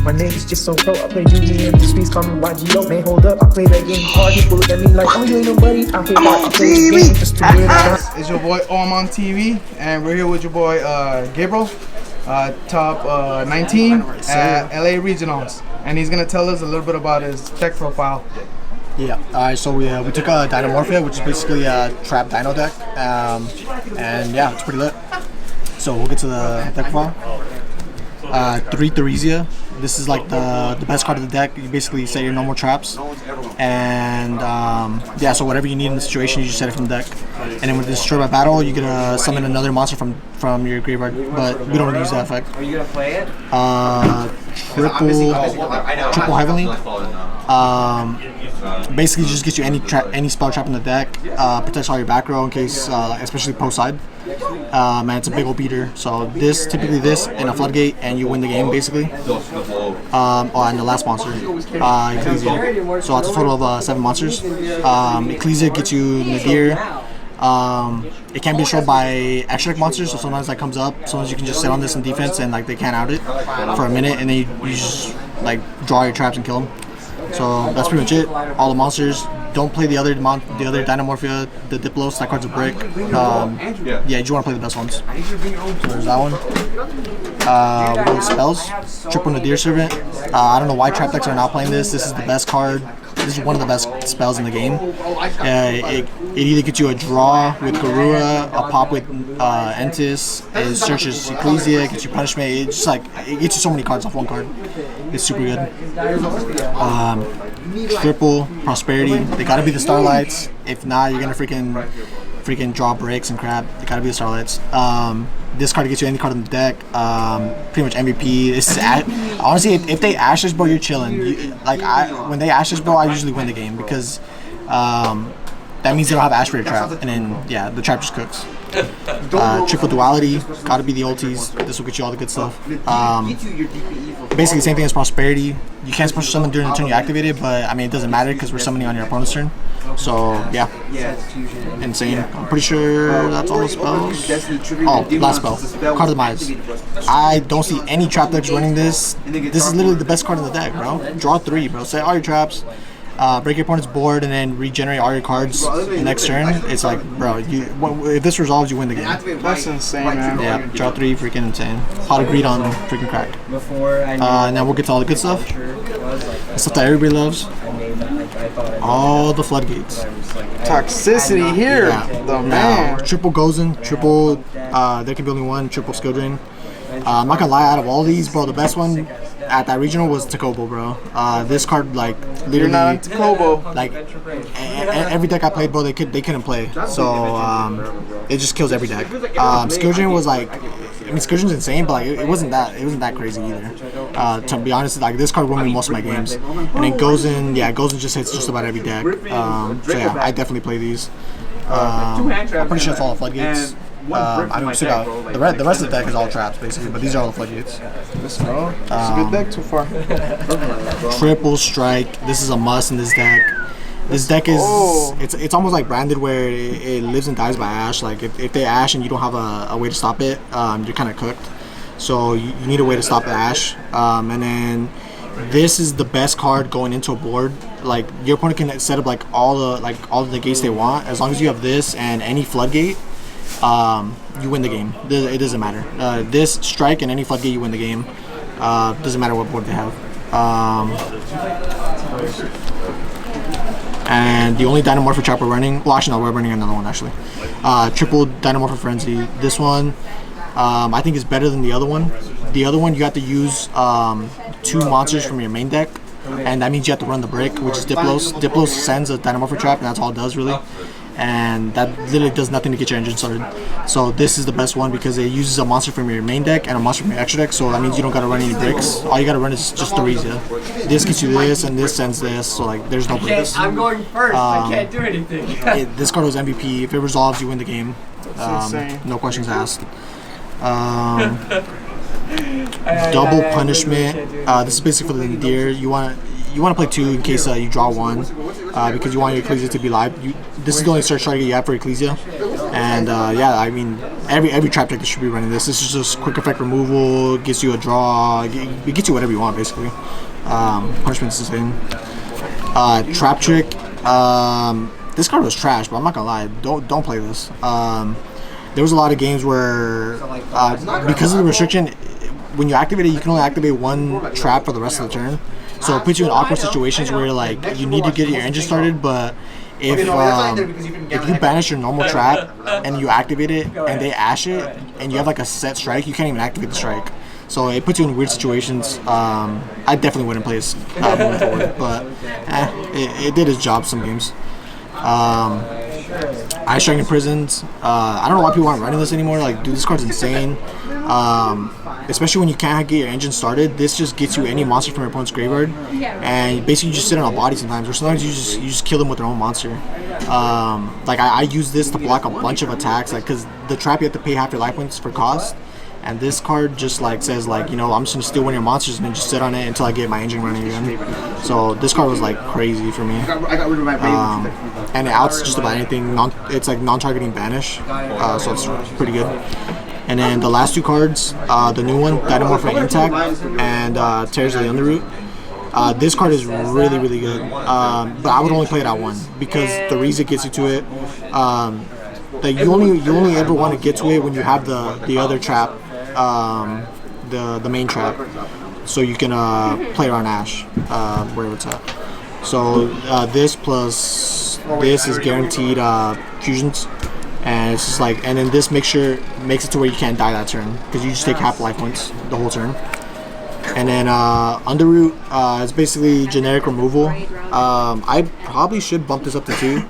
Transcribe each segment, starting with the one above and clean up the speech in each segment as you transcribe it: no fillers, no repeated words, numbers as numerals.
My niggas just so pro. I play Yu-Gi-Oh! The streets call me YUGIOH. Man, hold up, I play that game hard. People look at me like, oh, you ain't nobody. I hate watching play the game just to win. It's your boy I'm on TV, and we're here with your boy Gabriel, top 19 at LA Regionals, and he's gonna tell us a little bit about his deck profile. Yeah, alright, so we took a Dinomorphia, which is basically a trap dino deck, and yeah, it's pretty lit. So we'll get to the deck profile. 3 Theresia. This is like the best card of the deck. You basically set your normal traps, and yeah, so whatever you need in the situation, you just set it from the deck. And then with Destroy by Battle, you get to summon another monster from your graveyard, but we don't really use that effect. Are you gonna play it? Triple Heavenly. Basically just gets you any spell trap in the deck, protects all your back row in case, especially post side. Man, it's a big old beater. So typically this in a Floodgate, and you win the game basically. And the last monster, Ecclesia. So it's a total of 7 monsters. Ecclesia gets you Nadir. It can be destroyed by extra deck monsters, so sometimes that comes up. Sometimes you can just sit on this in defense and like they can't out it for a minute, and then you just like draw your traps and kill them. So that's pretty much it. All the monsters. Don't play the other Dinomorphia, the Diplos. That card's a brick. Yeah, you just want to play the best ones. So there's that one. With spells, Triple Nadir Servant. I don't know why trap decks are not playing this. This is the best card. This is one of the best spells in the game. It either gets you a draw with Garura, a pop with Entis, it searches Ecclesia, it gets you Punishment. It's just like it gets you so many cards off one card. It's super good. Triple Prosperity. They gotta be the Starlights. If not, you're gonna freaking draw bricks and crap. They gotta be the Starlights. This card gets you any card in the deck. Pretty much MVP. Honestly, if they Ashes, bro, you're chilling. When they Ashes, bro, I usually win the game because that means they don't have Ash for your trap, and then yeah, the trap just cooks. Triple Duality, gotta be the ultis. This will get you all the good stuff. Basically, same thing as Prosperity. You can't special summon during the turn you activate it, but I mean it doesn't matter because we're summoning on your opponent's turn. So yeah, insane. I'm pretty sure that's all the spells. Oh, last spell, Card of Demise. I don't see any trap decks running this. This is literally the best card in the deck, bro. Draw 3, bro. Set all your traps. Break your opponent's board and then regenerate all your cards next turn. It's like, bro, if this resolves, you win the game. That's insane, man. Yeah, draw 3, freaking insane. Pot of Greed on freaking crack. And then we'll get to all the good stuff. The stuff that everybody loves. All the Floodgates. Toxicity here, the man. Triple Gozen, triple, there can be only one, triple skill drain. I'm not gonna lie, out of all these, bro, the best one at that regional was Takobo, bro. This card, like, literally, you're not on Takobo. Like, every deck I played, bro, they couldn't play. So it just kills every deck. Skill drain was like, I mean, Skill drain's insane, but like it wasn't that crazy either. To be honest, like this card won me most of my games. And then Gozen, yeah, Gozen just hits just about every deck. So yeah, I definitely play these. I'm pretty sure it's all the Floodgates. I mean, we still got the rest of the deck is all traps basically, but these are all the Floodgates. Let's go. It's a good deck so far. Triple Strike. This is a must in this deck. This deck is it's almost like branded where it lives and dies by Ash. Like if they Ash and you don't have a way to stop it, you're kind of cooked. So you need a way to stop the Ash. And then this is the best card going into a board. Like your opponent can set up like all the gates they want as long as you have this and any Floodgate. You win the game. It doesn't matter. This strike and any Floodgate, you win the game. Doesn't matter what board they have. And the only Dinomorphia trap we're running, well actually no, we're running another one actually. Triple Dinomorphia Frenzy. This one, I think is better than the other one. The other one you have to use 2 monsters from your main deck, and that means you have to run the brick, which is Diplos. Diplos sends a Dinomorphia trap, and that's all it does really. And that literally does nothing to get your engine started. So this is the best one because it uses a monster from your main deck and a monster from your extra deck, so that means you don't gotta run any bricks. All you gotta run is just Theresia. This gets you this and this sends this, so like there's no bricks. I'm going first, I can't do anything. This card was MVP. If it resolves, you win the game. No questions asked. Double Punishment. This is basically for the Nadir. You want to play 2 in case you draw 1, because you want your Ecclesia to be live. This is the only search target you have for Ecclesia, and yeah, I mean, every trap deck that should be running this. This is just quick effect removal, gets you a draw, it gets you whatever you want basically. Punishment's insane. Trap trick. This card was trash, but I'm not gonna lie. Don't play this. There was a lot of games where because of the restriction, when you activate it, you can only activate one trap for the rest of the turn. So it puts you in awkward situations where like you need to get your engine started, but if you banish your normal trap and you activate it and they ash it and you have like a set strike, you can't even activate the strike. So it puts you in weird situations. I definitely wouldn't play this moving forward, but it did its job some games. Ice Dragon Prisons. I don't know why people aren't running this anymore. Like, dude, this card's insane. Especially when you can't get your engine started. This just gets you any monster from your opponent's graveyard, and basically you just sit on a body sometimes, or sometimes you just kill them with their own monster. Like I use this to block a bunch of attacks, like because the trap you have to pay half your life points for cost. And this card just like says like, you know, I'm just gonna steal one of your monsters and then just sit on it until I get my engine running again. So this card was like crazy for me. And it outs just about anything. It's like non-targeting banish, so it's pretty good. And then the last two cards, the new one, Dinomorphia Intact and Tears of the Underroot. This card is really, really good, but I would only play it at one because the reason it gets you to it. Like you only ever want to get to it when you have the other trap, the main trap, so you can play around Ash wherever it's at. So this plus this is guaranteed fusions, and it's just like, and then this makes it to where you can't die that turn because you just take half life points the whole turn. And then Underroot is basically generic removal. I probably should bump this up to 2.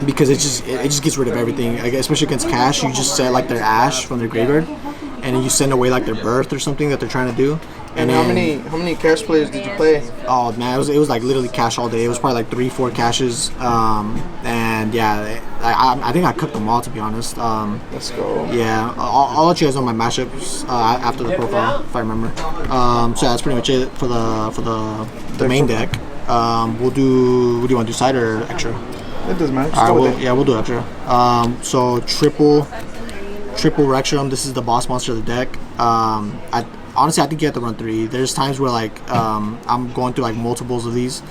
Because it just gets rid of everything. Like, especially against Cash, you just set like their Ash from their graveyard, and then you send away like their Birth or something that they're trying to do. And how many Cash players did you play? Oh man, it was like literally Cash all day. It was probably like 3-4 Cashes, and yeah, I think I cooked them all, to be honest. Let's go. Yeah, I'll let you guys know my matchups after the profile if I remember. So yeah, that's pretty much it for the main deck. We'll do. What do you want to do, side or extra? It doesn't matter. We'll do extra. So triple Rextrum. This is the boss monster of the deck. Honestly, I think you have to run 3. There's times where like I'm going through like multiples of these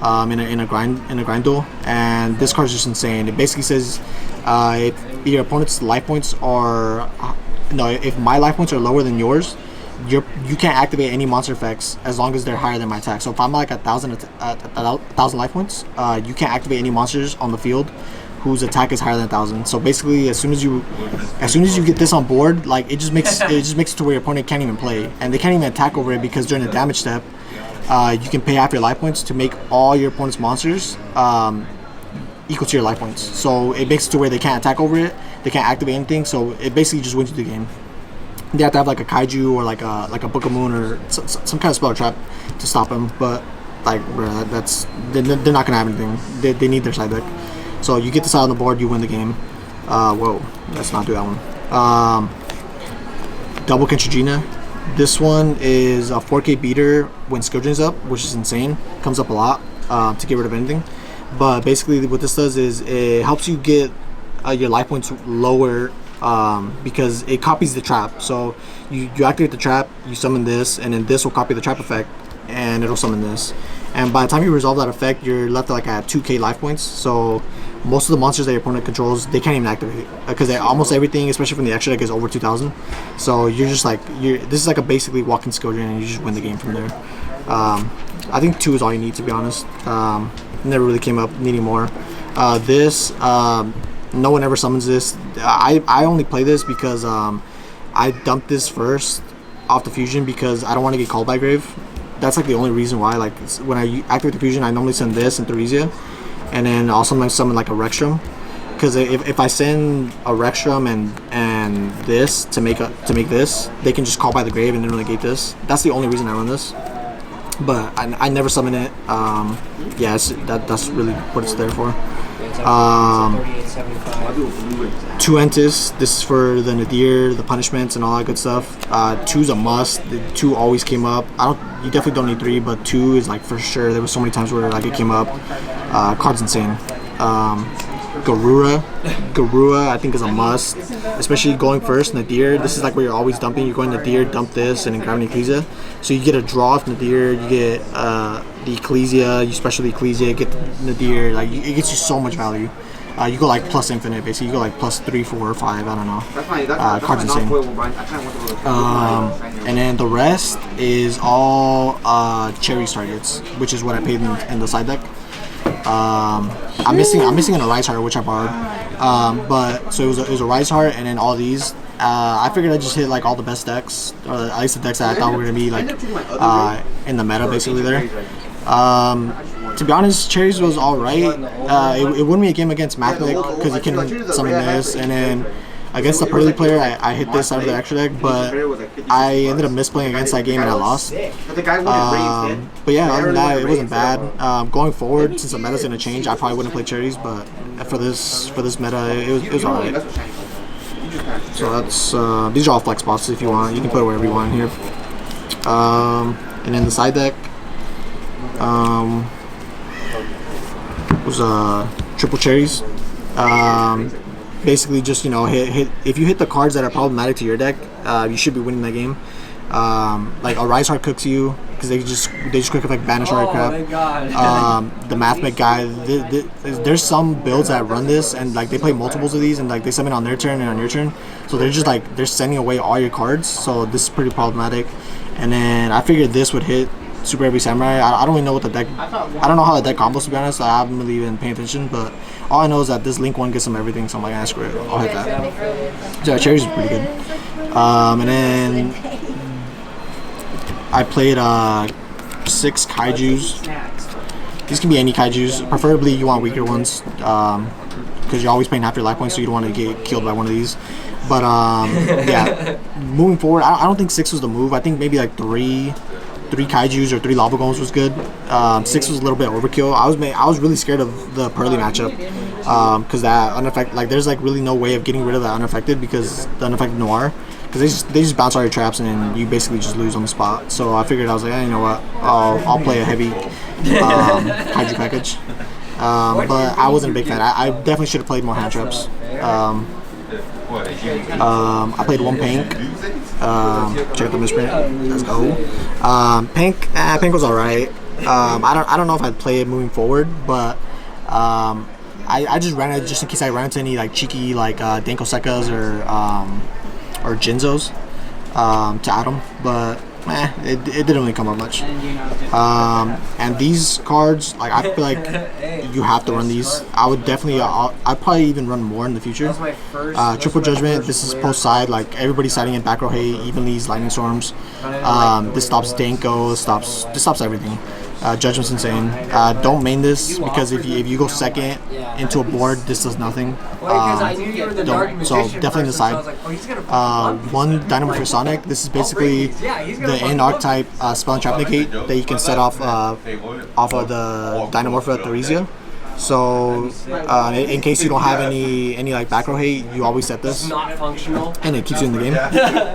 in a grind duel, and this card's just insane. It basically says if your opponent's life points are if my life points are lower than yours, you can't activate any monster effects as long as they're higher than my attack. So if I'm like 1,000 life points, you can't activate any monsters on the field whose attack is higher than 1,000. So basically, as soon as you get this on board, like it just makes it to where your opponent can't even play, and they can't even attack over it because during the damage step, you can pay half your life points to make all your opponent's monsters equal to your life points. So it makes it to where they can't attack over it, they can't activate anything. So it basically just wins you the game. They have to have like a kaiju or like a Book of Moon or some kind of spell trap to stop them, but like they're not gonna have anything. They need their side deck. So you get this out on the board, you win the game. Whoa, let's not do that one. Double Kentrigina. This one is a 4K beater when Skildring's up, which is insane. Comes up a lot to get rid of anything. But basically what this does is it helps you get your life points lower because it copies the trap. So you activate the trap, you summon this, and then this will copy the trap effect, and it'll summon this. And by the time you resolve that effect, you're left like at 2k life points. So most of the monsters that your opponent controls, they can't even activate because almost everything, especially from the extra deck, is over 2,000. So you're just like this is like a basically walking Skildring, and you just win the game from there. I think 2 is all you need, to be honest. Never really came up needing more. No one ever summons this. I only play this because I dumped this first off the fusion because I don't want to get called by Grave. That's like the only reason why. Like when I activate the fusion, I normally send this and Theresia, and then I'll sometimes summon like a Rextrum. Because if I send a Rextrum and this to make this, they can just call by the Grave and then negate this. That's the only reason I run this. But I never summon it. Yeah, that's really what it's there for. 2 Entis. This is for the Nadir, the punishments, and all that good stuff. 2's a must. 2 always came up. You definitely don't need 3, but 2 is like for sure. There were so many times where like it came up. Card's insane. Garura, I think, is a must, especially going first Nadir. This is like where you're always dumping. You're going Nadir, dump this, and then grab an Ecclesia. So you get a draw off Nadir, you get the Ecclesia, you special the Ecclesia, get the Nadir. Like it gets you so much value. You go like plus infinite, basically. You go like plus 3, 4, 5. I don't know. Card's insane. And then the rest is all cherries targets, which is what I paid in the side deck. I'm missing an Arise Heart, which I borrowed. But so it was a Rise Heart, and then all these. I figured I'd just hit like all the best decks, or at least the decks that I thought were gonna be like in the meta, basically there. To be honest, cherries was all right. It wouldn't be a game against Mathnic because you can summon this, and then against the Pearly player, I hit this out of the extra deck, but I ended up misplaying against that game and I lost. But yeah, other than that, it wasn't bad. Going forward, since the meta's gonna change, I probably wouldn't play cherries, but for this meta, it was alright. So that's these are all flex spots if you want. You can put it wherever you want here. And then the side deck was triple cherries. Basically, just hit. If you hit the cards that are problematic to your deck, you should be winning that game. Like a Rise Heart cooks you because they just quick effect banish all your crap. The Mathmech guy, there's some builds that run this and like they play multiples of these and like they summon on their turn and on your turn, so they're just like they're sending away all your cards. So this is pretty problematic. And then I figured this would hit Super Heavy Samurai. I don't really know what the deck. I don't know how the deck combos, to be honest. I haven't really been paying attention, but all I know is that this Link one gets them everything. So I'm like, screw it, I'll hit that. So yeah, cherries is pretty good. And then I played 6 kaijus. These can be any kaijus. Preferably you want weaker ones, because you're always paying half your life points, so you don't want to get killed by one of these. But yeah, moving forward, I don't think 6 was the move. I think maybe like 3 kaijus or 3 lava golems was good. 6 was a little bit overkill. I was really scared of the Pearly matchup, because that unaffected, like there's like really no way of getting rid of that unaffected, because the unaffected Noir, because they just bounce all your traps and then you basically just lose on the spot. So I figured, I was like, you know what, I'll play a heavy kaiju package. But I wasn't a big fan. I definitely should have played more hand traps. I played 1 Pink. Check out the misprint. Let's go. Pink was alright. I don't know if I'd play it moving forward, but I just ran it just in case I ran into any like cheeky like Danko Sekas or Jinzos to add them, but it didn't really come up much. And these cards, like I feel like you have to run these. I would definitely, I'd probably even run more in the future. Triple Judgment, this is post side, like everybody's siding in back row hate, even these Lightning Storms. This stops Danko, this stops everything. Judgment's insane. Don't main this, because if you go second into a board, this does nothing. So definitely decide. 1 Dinomorphia Sonic. This is basically the end archetype spell and trap negate that you can set off of the Dinomorphia Theresia. So in case you don't have any like back row hate, you always set this, and it keeps you in the game.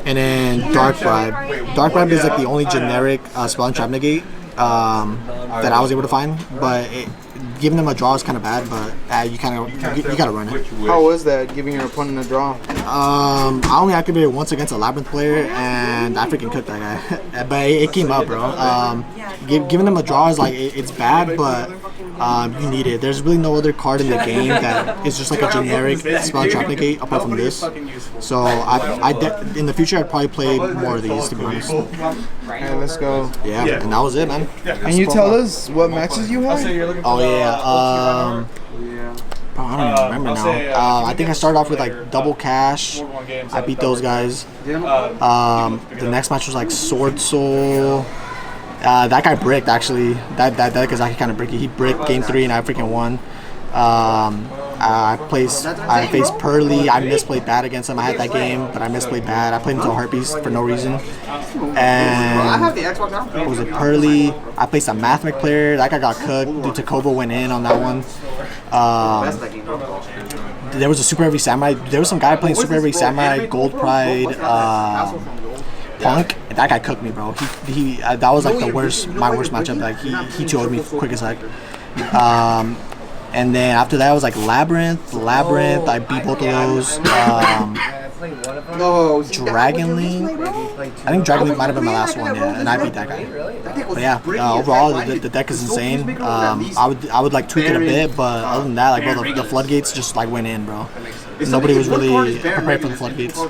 And then Dark Bribe. Dark Bribe is like the only generic spell and trap negate that I was able to find, but giving them a draw is kind of bad, but you gotta run it. How was that, giving your opponent a draw? I only activated once against a Labyrinth player, and I freaking cooked that guy. But it came up, bro. Giving them a draw is like, it's bad, but you need it. There's really no other card in the game that is just like a generic spell trap negate apart from this. So in the future I'd probably play more of these, to be honest. Alright, let's go. Yeah, and that was it, man. Can you tell us what maxes you have? Oh yeah. I don't even remember now. I think I started off with like double cash. I beat those guys. The next match was like Sword Soul. That guy bricked, actually. That guy's actually kind of bricky. He bricked game 3 and I freaking won. I faced Pearly. I misplayed bad against him. I had that game, but I misplayed bad. I played into a Harpies for no reason. And it was a Pearly. I faced a Mathmech player. That guy got cooked. Dude, Takobo went in on that one. There was a Super Heavy Samurai. There was some guy playing Super Heavy Samurai, Gold Pride, Punk. That guy cooked me, bro. That was like my worst matchup. Like he 2-0'd me quick as heck. And then after that, it was like Labyrinth. I beat both of those. Dragon League. I think Dragon League might have been my last one, yeah, and I beat that guy. But yeah, overall the deck is insane. I would like tweak it a bit, but other than that, like bro, the floodgates just like went in, bro. Nobody was really prepared for the floodgates.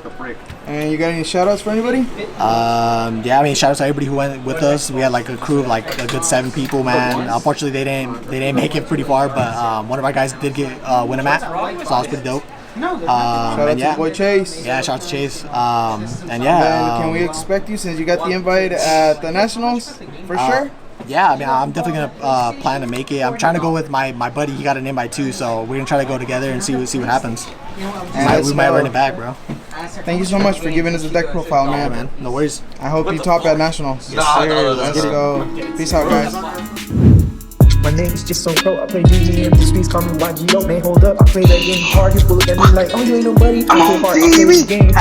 And you got any shout-outs for anybody? Yeah, I mean, shout out to everybody who went with us. We had like a crew of like a good 7 people, man. Unfortunately, they didn't make it pretty far, but one of our guys did get win a mat, so that was pretty dope. Shout out to boy Chase. Yeah, shout out to Chase. And Then yeah, can we expect you, since you got the invite at the Nationals, for sure? yeah, I mean, I'm definitely gonna plan to make it. I'm trying to go with my buddy. He got an invite too, so we're gonna try to go together and see what happens. We might run it back, bro. Thank you so much for giving us a deck profile, Yeah, man. man. No worries. I hope you top at Nationals. Yes, sir. Let's go. Peace out, guys. My name's just so pro, I play UGM, the streets call me YUGIOH. Man, hold up, I play that game hard. People look at me like, oh, you ain't nobody. I play hard, I play this game.